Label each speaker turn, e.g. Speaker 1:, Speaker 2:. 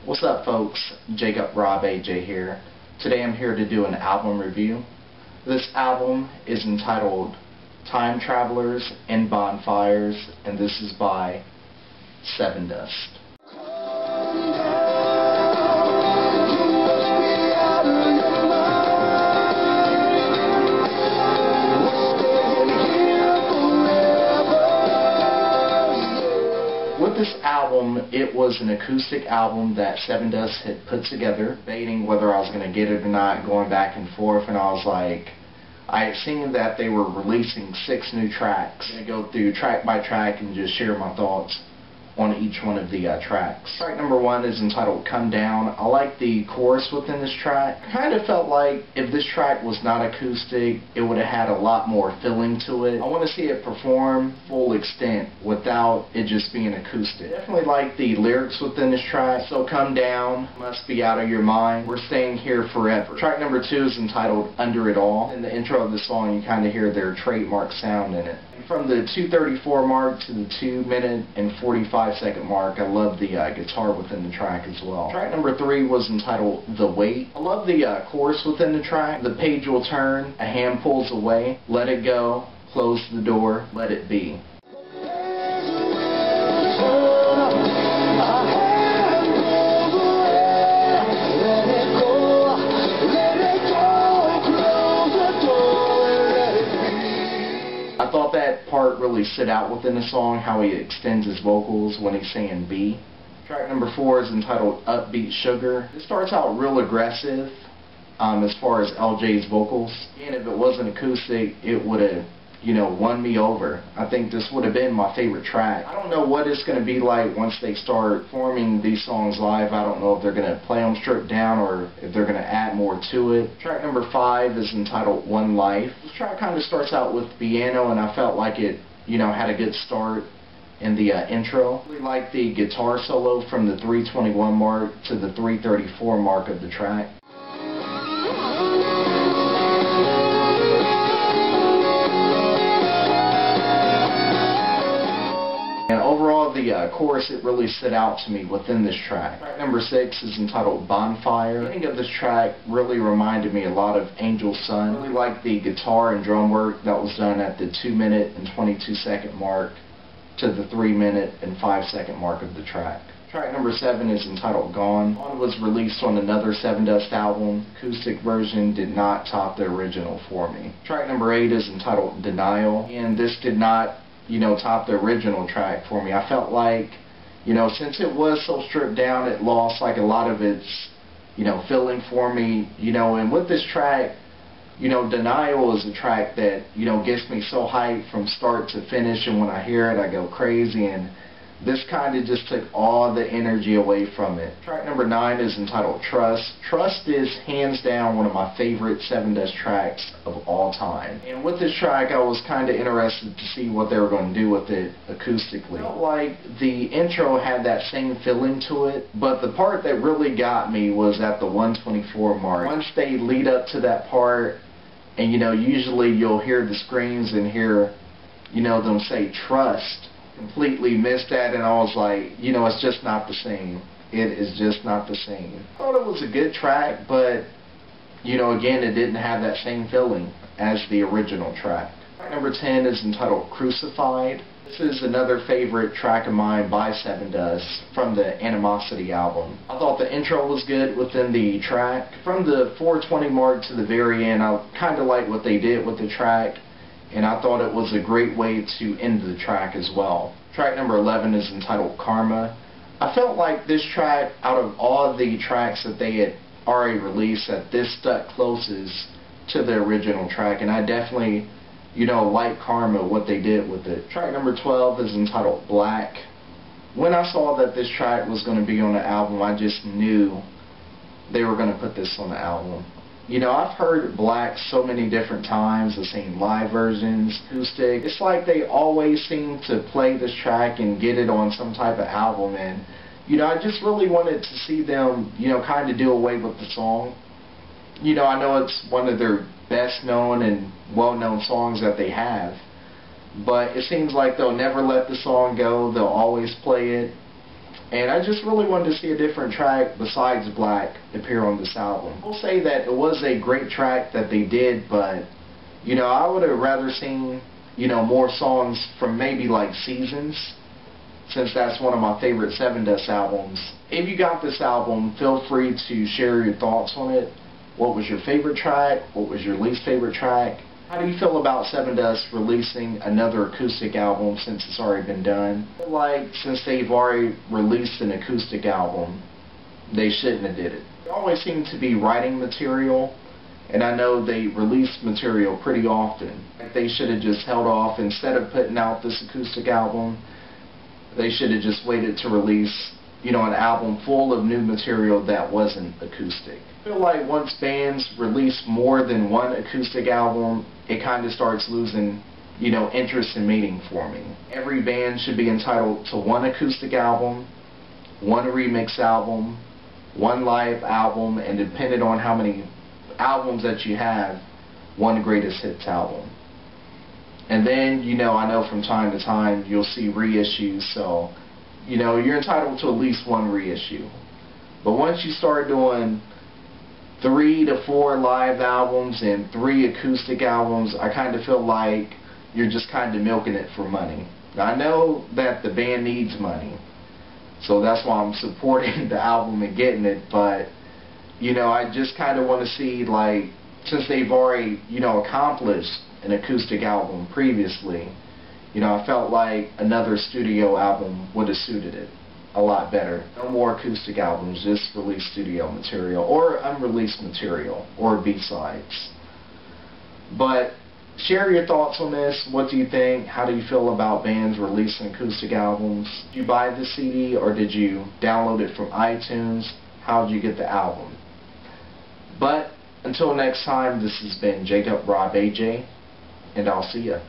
Speaker 1: What's up, folks? Jacob Rob AJ here. Today I'm here to do an album review. This album is entitled Travelers Bonfires, and this is by Sevendust. With this album, it was an acoustic album that Sevendust had put together, debating whether I was going to get it or not, going back and forth, and I was like, I had seen that they were releasing 6 new tracks. I'm going to go through track by track and just share my thoughts on each one of the tracks. Track number 1 is entitled Come Down. I like the chorus within this track. I kind of felt like if this track was not acoustic, it would have had a lot more feeling to it. I want to see it perform full extent without it just being acoustic. Definitely like the lyrics within this track. So come down, must be out of your mind, we're staying here forever. Track number 2 is entitled Under It All. In the intro of the song, you kind of hear their trademark sound in it. From the 2:34 mark to the 2-minute and 45-second mark, I love the guitar within the track as well. Track number 3 was entitled The Wait. I love the chorus within the track. The page will turn, a hand pulls away, let it go, close the door, let it be. I thought that part really stood out within the song, how he extends his vocals when he's saying B. Track number 4 is entitled Upbeat Sugar. It starts out real aggressive as far as LJ's vocals. And if it wasn't acoustic, it would have, won me over. I think this would have been my favorite track. I don't know what it's going to be like once they start performing these songs live. I don't know if they're going to play them stripped down or if they're going to add more to it. Track number 5 is entitled One Life. This track kind of starts out with piano, and I felt like it, had a good start in the intro. I really like the guitar solo from the 3:21 mark to the 3:34 mark of the track. And overall, the chorus, it really stood out to me within this track. Track number 6 is entitled Bonfire. The beginning of this track really reminded me a lot of Angel Sun. I really liked the guitar and drum work that was done at the 2-minute and 22-second mark to the 3-minute and 5-second mark of the track. Track number 7 is entitled Gone. It was released on another Sevendust album. Acoustic version did not top the original for me. Track number 8 is entitled Denial, and this did not top the original track for me. I felt like, since it was so stripped down, it lost like a lot of its, feeling for me, and with this track, Denial is a track that, gets me so hyped from start to finish, and when I hear it, I go crazy, and this kind of just took all the energy away from it. Track number 9 is entitled Trust. Trust is hands down one of my favorite Sevendust tracks of all time. And with this track, I was kind of interested to see what they were going to do with it acoustically. I felt like the intro had that same feeling to it, but the part that really got me was at the 1:24 mark. Once they lead up to that part, and usually you'll hear the screams and hear, them say trust. Completely missed that, and I was like, it's just not the same. It is just not the same. I thought it was a good track, but, again, it didn't have that same feeling as the original track. Track number 10 is entitled Crucified. This is another favorite track of mine by Sevendust from the Animosity album. I thought the intro was good within the track. From the 4:20 mark to the very end, I kind of like what they did with the track, and I thought it was a great way to end the track as well. Track number 11 is entitled Karma. I felt like this track, out of all the tracks that they had already released, that this stuck closest to the original track, and I definitely, like Karma, what they did with it. Track number 12 is entitled Black. When I saw that this track was going to be on the album, I just knew they were going to put this on the album. I've heard Black so many different times. I've seen live versions, acoustic. It's like they always seem to play this track and get it on some type of album, and I just really wanted to see them, kind of do away with the song. I know it's one of their best known and well-known songs that they have, but it seems like they'll never let the song go. They'll always play it. And I just really wanted to see a different track besides Black appear on this album. I'll say that it was a great track that they did, but, you know, I would have rather seen, you know, more songs from maybe like Seasons, since that's one of my favorite Sevendust albums. If you got this album, feel free to share your thoughts on it. What was your favorite track? What was your least favorite track? How do you feel about Sevendust releasing another acoustic album since it's already been done? I feel like since they've already released an acoustic album, they shouldn't have did it. They always seem to be writing material, and I know they release material pretty often. Like they should have just held off. Instead of putting out this acoustic album, they should have just waited to release, you know, an album full of new material that wasn't acoustic. I feel like once bands release more than one acoustic album, it kind of starts losing, you know, interest and meaning for me. Every band should be entitled to one acoustic album, one remix album, one live album, and depending on how many albums that you have, one greatest hits album. And then, you know, I know from time to time you'll see reissues, so, you know, you're entitled to at least one reissue. But once you start doing 3 to 4 live albums and 3 acoustic albums, I kind of feel like you're just kind of milking it for money. Now, I know that the band needs money, so that's why I'm supporting the album and getting it, but, you know, I just kind of want to see, like, since they've already, you know, accomplished an acoustic album previously, you know, I felt like another studio album would have suited it a lot better. No more acoustic albums, just release studio material or unreleased material or B-sides. But share your thoughts on this. What do you think? How do you feel about bands releasing acoustic albums? Did you buy the CD or did you download it from iTunes? How did you get the album? But until next time, this has been Jacob Rob AJ, and I'll see ya.